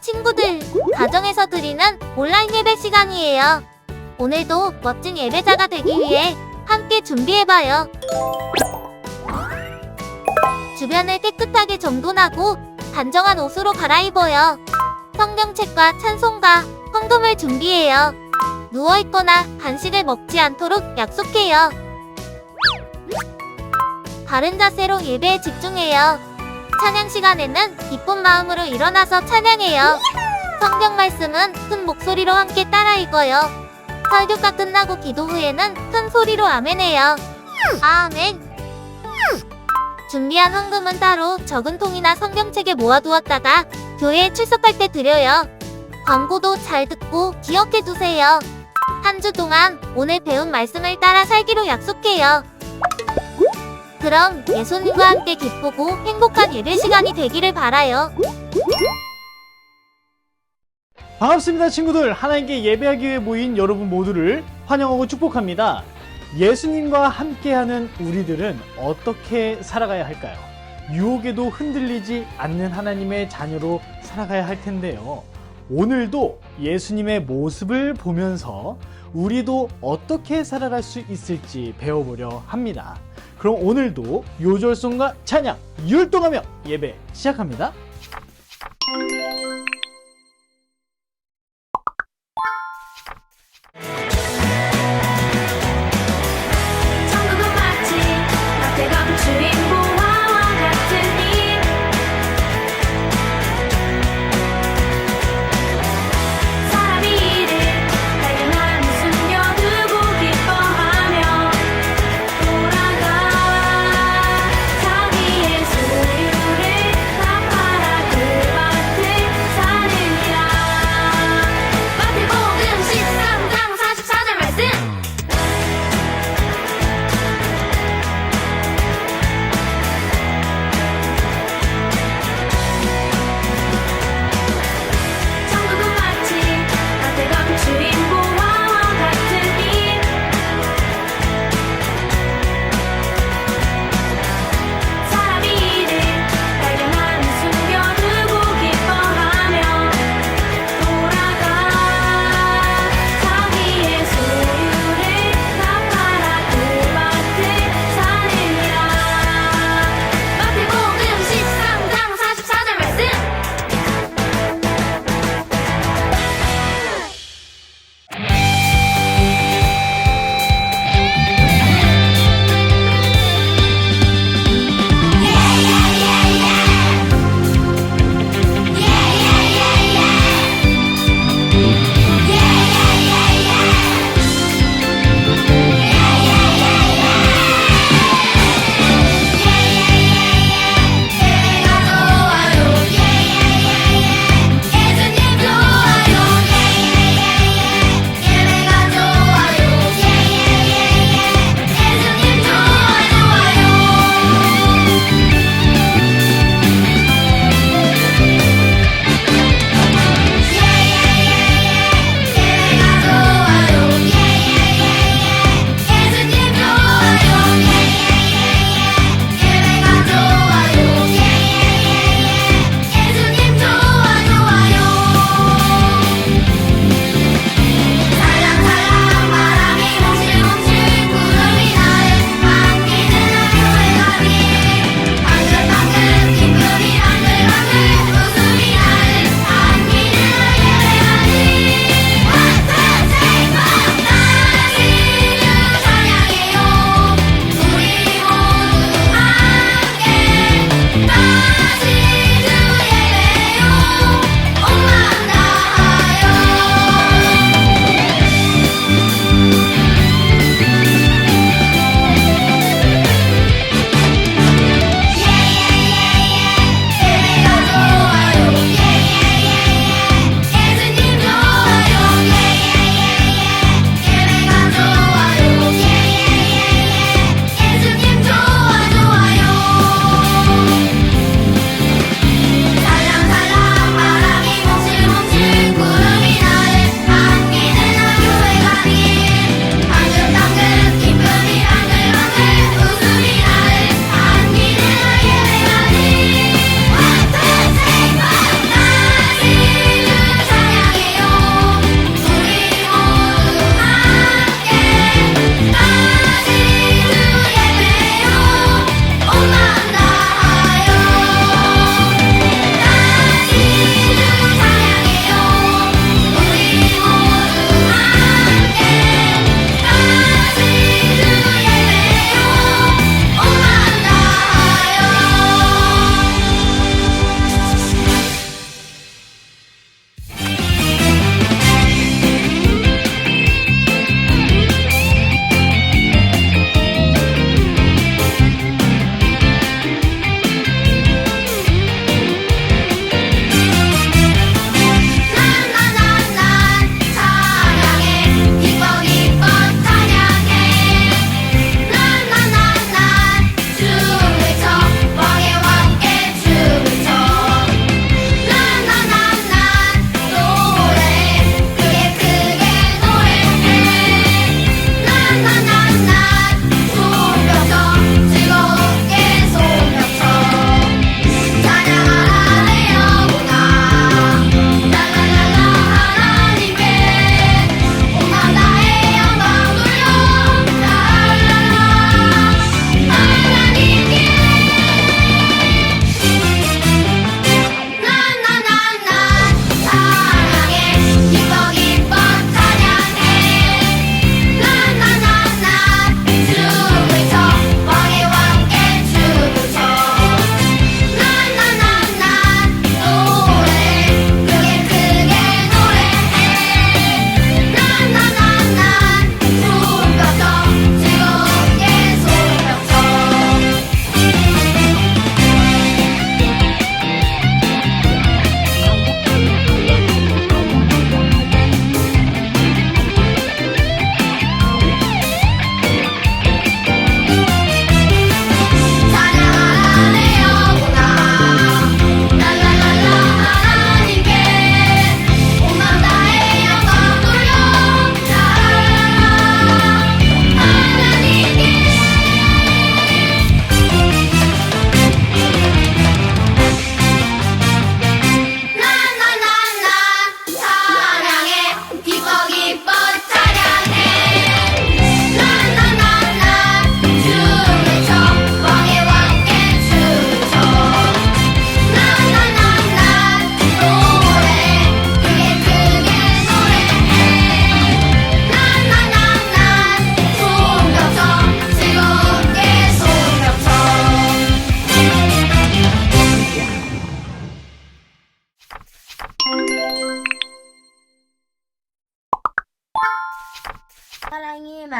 친구들, 가정에서 드리는 온라인 예배 시간이에요. 오늘도 멋진 예배자가 되기 위해 함께 준비해봐요. 주변을 깨끗하게 정돈하고 단정한 옷으로 갈아입어요. 성경책과 찬송가, 헌금을 준비해요. 누워있거나 간식을 먹지 않도록 약속해요. 바른 자세로 예배에 집중해요. 찬양 시간에는 기쁜 마음으로 일어나서 찬양해요. 성경 말씀은 큰 목소리로 함께 따라 읽어요. 설교가 끝나고 기도 후에는 큰 소리로 아멘해요. 아멘. 준비한 헌금은 따로 적은 통이나 성경책에 모아두었다가 교회에 출석할 때 드려요. 광고도 잘 듣고 기억해두세요. 한 주 동안 오늘 배운 말씀을 따라 살기로 약속해요. 그럼 예수님과 함께 기쁘고 행복한 예배 시간이 되기를 바라요. 반갑습니다 친구들. 하나님께 예배하기 위해 모인 여러분 모두를 환영하고 축복합니다. 예수님과 함께하는 우리들은 어떻게 살아가야 할까요? 유혹에도 흔들리지 않는 하나님의 자녀로 살아가야 할 텐데요. 오늘도 예수님의 모습을 보면서 우리도 어떻게 살아갈 수 있을지 배워보려 합니다. 그럼 오늘도 요절송과 찬양 율동하며 예배 시작합니다. 천국은 마치 밭에 감추인 보화와 같은 일 사람이 이를 발견한 순간 두고 기뻐하며 돌아가 자기의 소유를 다 팔아 그 밭을 사느니라. 마태복음 13장 44절 말씀.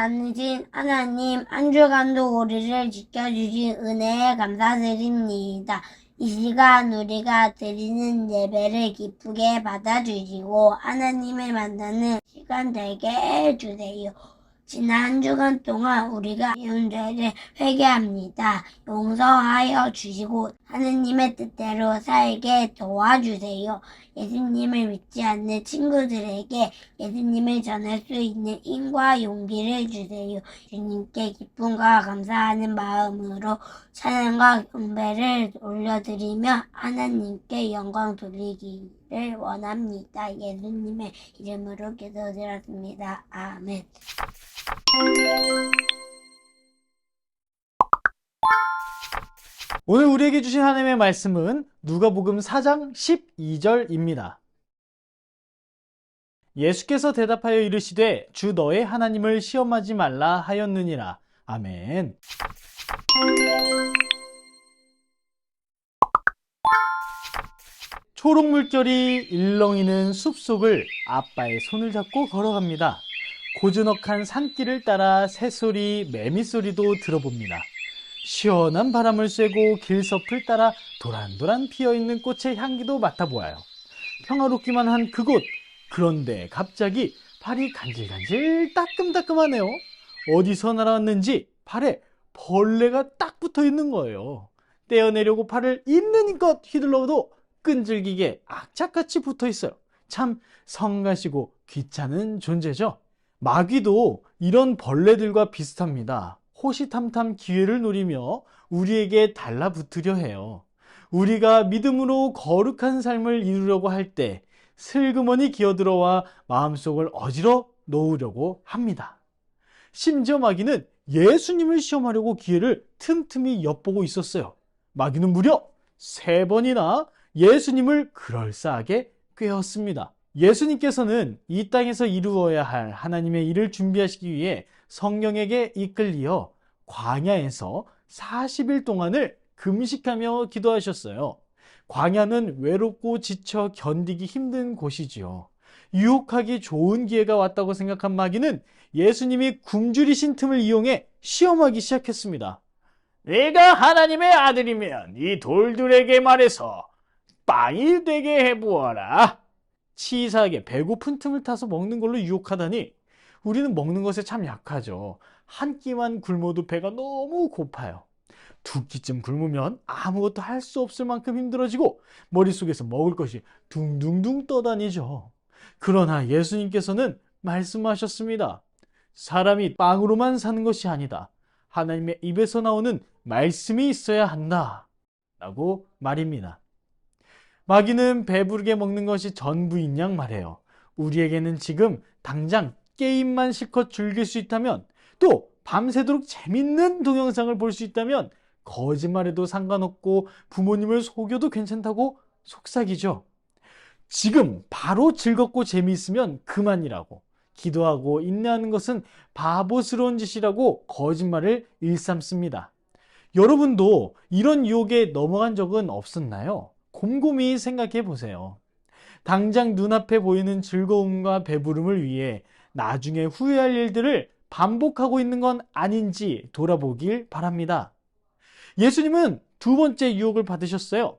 많으신 하나님, 한 주간도 우리를 지켜주신 은혜에 감사드립니다. 이 시간 우리가 드리는 예배를 기쁘게 받아주시고 하나님을 만나는 시간 되게 해주세요. 지난 한 주간 동안 우리가 지은 죄를 회개합니다. 용서하여 주시고 하느님의 뜻대로 살게 도와주세요. 예수님을 믿지 않는 친구들에게 예수님을 전할 수 있는 힘과 용기를 주세요. 주님께 기쁨과 감사하는 마음으로 찬양과 경배를 올려드리며 하나님께 영광 돌리기를 원합니다. 예수님의 이름으로 기도드렸습니다. 아멘. 오늘 우리에게 주신 하나님의 말씀은 누가복음 4장 12절입니다. 예수께서 대답하여 이르시되 주 너의 하나님을 시험하지 말라 하였느니라. 아멘. 초록 물결이 일렁이는 숲속을 아빠의 손을 잡고 걸어갑니다. 고즈넉한 산길을 따라 새소리, 매미소리도 들어봅니다. 시원한 바람을 쐬고 길섭을 따라 도란도란 피어있는 꽃의 향기도 맡아보아요. 평화롭기만 한 그곳. 그런데 갑자기 발이 간질간질 따끔따끔하네요. 어디서 날아왔는지 발에 벌레가 딱 붙어있는 거예요. 떼어내려고 팔을 있는 힘껏 휘둘러도 끈질기게 악착같이 붙어있어요. 참 성가시고 귀찮은 존재죠. 마귀도 이런 벌레들과 비슷합니다. 호시탐탐 기회를 노리며 우리에게 달라붙으려 해요. 우리가 믿음으로 거룩한 삶을 이루려고 할 때 슬그머니 기어들어와 마음속을 어지러 놓으려고 합니다. 심지어 마귀는 예수님을 시험하려고 기회를 틈틈이 엿보고 있었어요. 마귀는 무려 3번이나 예수님을 그럴싸하게 꿰었습니다. 예수님께서는 이 땅에서 이루어야 할 하나님의 일을 준비하시기 위해 성령에게 이끌리어 광야에서 40일 동안을 금식하며 기도하셨어요. 광야는 외롭고 지쳐 견디기 힘든 곳이지요. 유혹하기 좋은 기회가 왔다고 생각한 마귀는 예수님이 굶주리신 틈을 이용해 시험하기 시작했습니다. 네가 하나님의 아들이면 이 돌들에게 말해서 빵이 되게 해보아라. 치사하게 배고픈 틈을 타서 먹는 걸로 유혹하다니 우리는 먹는 것에 참 약하죠. 한 끼만 굶어도 배가 너무 고파요. 2끼쯤 굶으면 아무것도 할 수 없을 만큼 힘들어지고 머릿속에서 먹을 것이 둥둥둥 떠다니죠. 그러나 예수님께서는 말씀하셨습니다. 사람이 빵으로만 사는 것이 아니다. 하나님의 입에서 나오는 말씀이 있어야 한다. 라고 말입니다. 마귀는 배부르게 먹는 것이 전부인 양 말해요. 우리에게는 지금 당장 게임만 실컷 즐길 수 있다면, 또 밤새도록 재밌는 동영상을 볼 수 있다면 거짓말해도 상관없고 부모님을 속여도 괜찮다고 속삭이죠. 지금 바로 즐겁고 재미있으면 그만이라고, 기도하고 인내하는 것은 바보스러운 짓이라고 거짓말을 일삼습니다. 여러분도 이런 유혹에 넘어간 적은 없었나요? 곰곰이 생각해 보세요. 당장 눈앞에 보이는 즐거움과 배부름을 위해 나중에 후회할 일들을 반복하고 있는 건 아닌지 돌아보길 바랍니다. 예수님은 2번째 유혹을 받으셨어요.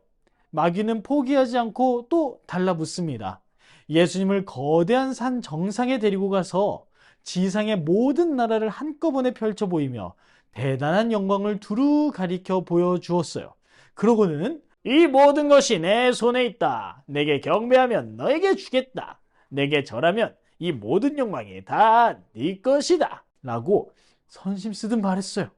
마귀는 포기하지 않고 또 달라붙습니다. 예수님을 거대한 산 정상에 데리고 가서 지상의 모든 나라를 한꺼번에 펼쳐 보이며 대단한 영광을 두루 가리켜 보여주었어요. 그러고는 이 모든 것이 내 손에 있다. 내게 경배하면 너에게 주겠다. 내게 절하면 이 모든 영광이 다 네 것이다. 라고 선심 쓰듯 말했어요.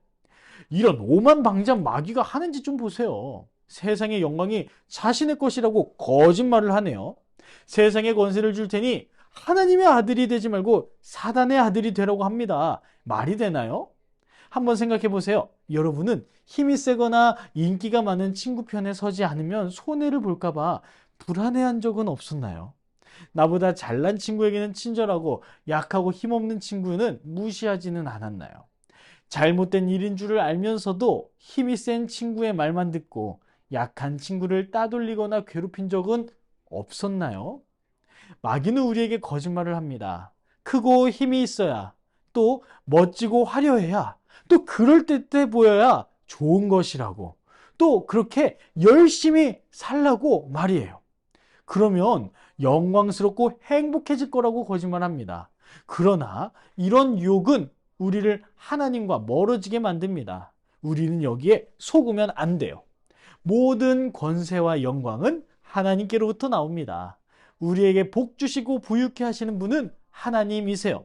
이런 오만방자한 마귀가 하는 짓 좀 보세요. 세상의 영광이 자신의 것이라고 거짓말을 하네요. 세상의 권세를 줄 테니 하나님의 아들이 되지 말고 사단의 아들이 되라고 합니다. 말이 되나요? 한번 생각해 보세요. 여러분은 힘이 세거나 인기가 많은 친구 편에 서지 않으면 손해를 볼까봐 불안해한 적은 없었나요? 나보다 잘난 친구에게는 친절하고 약하고 힘없는 친구는 무시하지는 않았나요? 잘못된 일인 줄을 알면서도 힘이 센 친구의 말만 듣고 약한 친구를 따돌리거나 괴롭힌 적은 없었나요? 마귀는 우리에게 거짓말을 합니다. 크고 힘이 있어야, 또 멋지고 화려해야, 또 그럴듯해 보여야 좋은 것이라고, 또 그렇게 열심히 살라고 말이에요. 그러면 영광스럽고 행복해질 거라고 거짓말합니다. 그러나 이런 유혹은 우리를 하나님과 멀어지게 만듭니다. 우리는 여기에 속으면 안 돼요. 모든 권세와 영광은 하나님께로부터 나옵니다. 우리에게 복 주시고 부유케 하시는 분은 하나님이세요.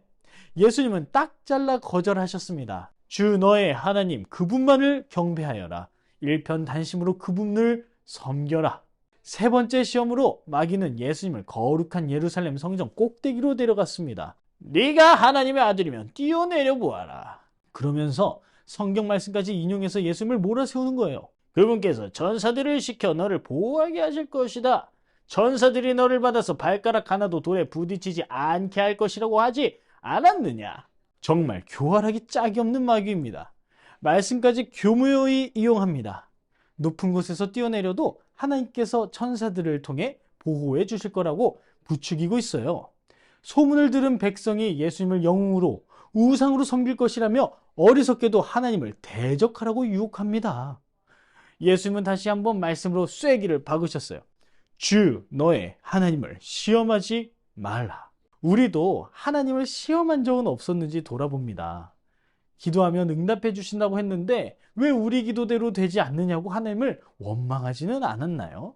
예수님은 딱 잘라 거절하셨습니다. 주 너의 하나님 그분만을 경배하여라. 일편단심으로 그분을 섬겨라. 세 번째 시험으로 마귀는 예수님을 거룩한 예루살렘 성전 꼭대기로 데려갔습니다. 네가 하나님의 아들이면 뛰어내려 보아라. 그러면서 성경 말씀까지 인용해서 예수님을 몰아세우는 거예요. 그분께서 전사들을 시켜 너를 보호하게 하실 것이다. 전사들이 너를 받아서 발가락 하나도 돌에 부딪히지 않게 할 것이라고 하지 않았느냐. 정말 교활하기 짝이 없는 마귀입니다. 말씀까지 교묘히 이용합니다. 높은 곳에서 뛰어내려도 하나님께서 천사들을 통해 보호해 주실 거라고 부추기고 있어요. 소문을 들은 백성이 예수님을 영웅으로 우상으로 섬길 것이라며 어리석게도 하나님을 대적하라고 유혹합니다. 예수님은 다시 한번 말씀으로 쐐기를 박으셨어요. 주 너의 하나님을 시험하지 말라. 우리도 하나님을 시험한 적은 없었는지 돌아봅니다. 기도하면 응답해 주신다고 했는데 왜 우리 기도대로 되지 않느냐고 하나님을 원망하지는 않았나요?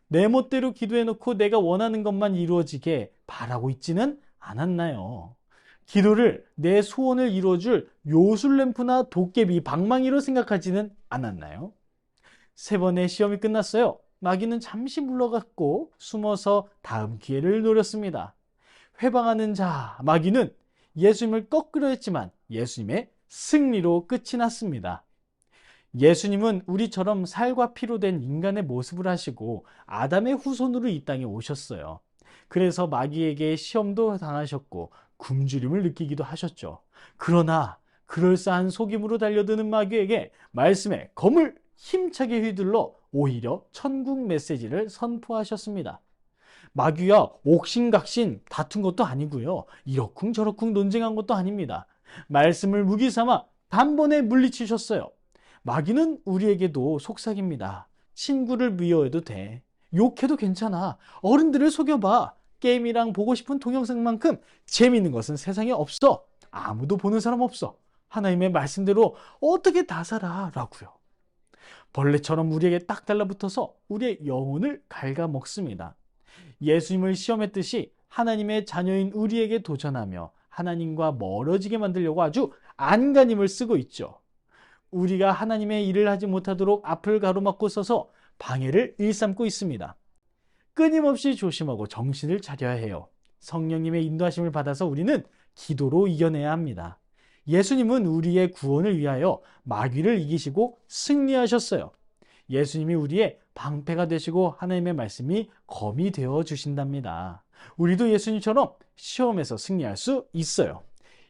내 멋대로 기도해놓고 내가 원하는 것만 이루어지게 바라고 있지는 않았나요? 기도를 내 소원을 이루어줄 요술램프나 도깨비, 방망이로 생각하지는 않았나요? 세 번의 시험이 끝났어요. 마귀는 잠시 물러갔고 숨어서 다음 기회를 노렸습니다. 회방하는 자, 마귀는 예수님을 꺾으려 했지만 예수님의 승리로 끝이 났습니다. 예수님은 우리처럼 살과 피로 된 인간의 모습을 하시고 아담의 후손으로 이 땅에 오셨어요. 그래서 마귀에게 시험도 당하셨고 굶주림을 느끼기도 하셨죠. 그러나 그럴싸한 속임으로 달려드는 마귀에게 말씀의 검을 힘차게 휘둘러 오히려 천국 메시지를 선포하셨습니다. 마귀와 옥신각신 다툰 것도 아니고요. 이러쿵저러쿵 논쟁한 것도 아닙니다. 말씀을 무기 삼아 단번에 물리치셨어요. 마귀는 우리에게도 속삭입니다. 친구를 미워해도 돼. 욕해도 괜찮아. 어른들을 속여봐. 게임이랑 보고 싶은 동영상만큼 재미있는 것은 세상에 없어. 아무도 보는 사람 없어. 하나님의 말씀대로 어떻게 다 살아? 라고요. 벌레처럼 우리에게 딱 달라붙어서 우리의 영혼을 갉아먹습니다. 예수님을 시험했듯이 하나님의 자녀인 우리에게 도전하며 하나님과 멀어지게 만들려고 아주 안간힘을 쓰고 있죠. 우리가 하나님의 일을 하지 못하도록 앞을 가로막고 서서 방해를 일삼고 있습니다. 끊임없이 조심하고 정신을 차려야 해요. 성령님의 인도하심을 받아서 우리는 기도로 이겨내야 합니다. 예수님은 우리의 구원을 위하여 마귀를 이기시고 승리하셨어요. 예수님이 우리의 방패가 되시고 하나님의 말씀이 검이 되어 주신답니다. 우리도 예수님처럼 시험에서 승리할 수 있어요.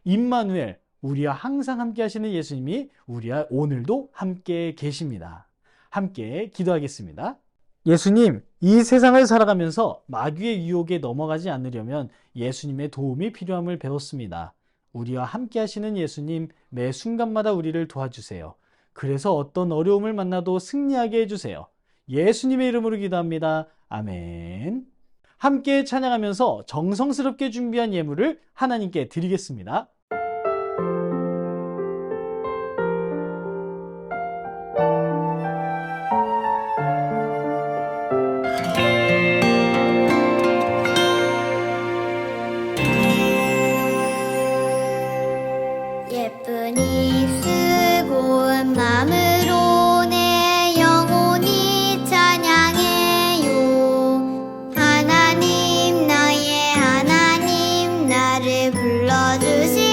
임마누엘, 우리와 항상 함께 하시는 예수님이 우리와 오늘도 함께 계십니다. 함께 기도하겠습니다. 예수님, 이 세상을 살아가면서 마귀의 유혹에 넘어가지 않으려면 예수님의 도움이 필요함을 배웠습니다. 우리와 함께 하시는 예수님, 매 순간마다 우리를 도와주세요. 그래서 어떤 어려움을 만나도 승리하게 해주세요. 예수님의 이름으로 기도합니다. 아멘. 함께 찬양하면서 정성스럽게 준비한 예물을 하나님께 드리겠습니다. 예쁜 입술 고운 마음으로 내 영혼이 찬양해요. 하나님 나의 하나님 나를 불러주시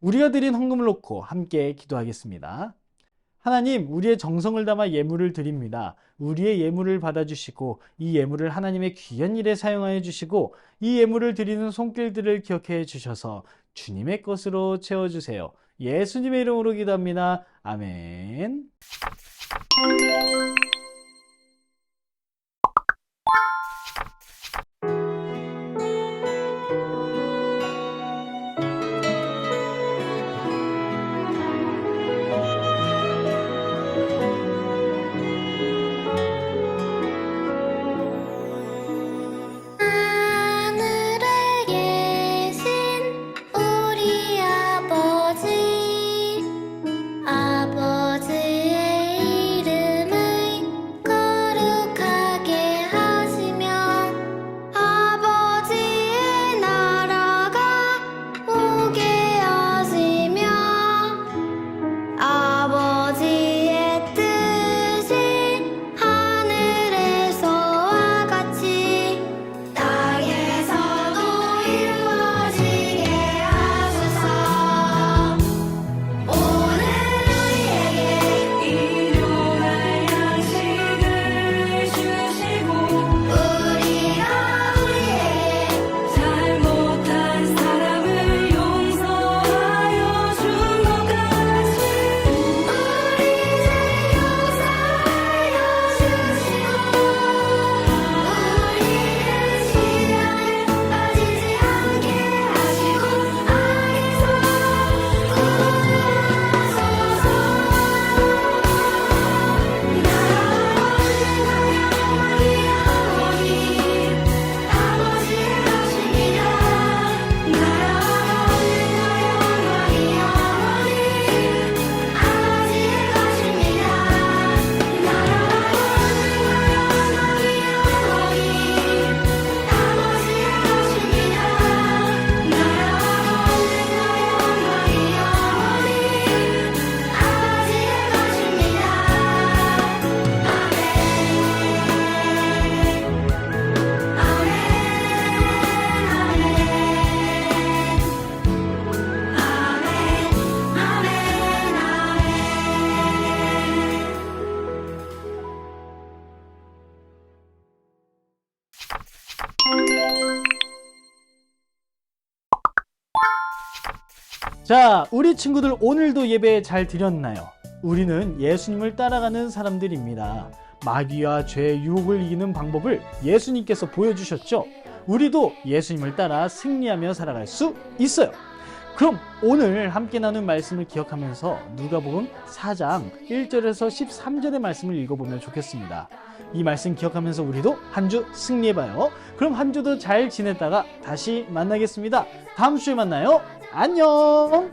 우리가 드린 헌금을 놓고 함께 기도하겠습니다. 하나님, 우리의 정성을 담아 예물을 드립니다. 우리의 예물을 받아주시고 이 예물을 하나님의 귀한 일에 사용하여 주시고 이 예물을 드리는 손길들을 기억해 주셔서 주님의 것으로 채워주세요. 예수님의 이름으로 기도합니다. 아멘. 하늘에 계신 우리 아버지, 아버지의 이름을 거룩하게 하시며 아버지의 나라가 오게 하시며 아버지의 뜻이 하늘에서와 같이 땅에서도 이루어지게 하소서. 오늘 우리에게 일용할 양식을 주시고 우리가 우리에게 잘못한 사람을 용서하여 준 것 같이 우리 죄 용서하여 주시고 우리를 시험에 빠지지 않게 하시고 악에서 구원하소서. 자, 우리 친구들 오늘도 예배 잘 드렸나요? 우리는 예수님을 따라가는 사람들입니다. 마귀와 죄의 유혹을 이기는 방법을 예수님께서 보여주셨죠? 우리도 예수님을 따라 승리하며 살아갈 수 있어요. 그럼 오늘 함께 나눈 말씀을 기억하면서 누가복음 4장 1절에서 13절의 말씀을 읽어보면 좋겠습니다. 이 말씀 기억하면서 우리도 한 주 승리해봐요. 그럼 한 주도 잘 지냈다가 다시 만나겠습니다. 다음 주에 만나요. 안녕.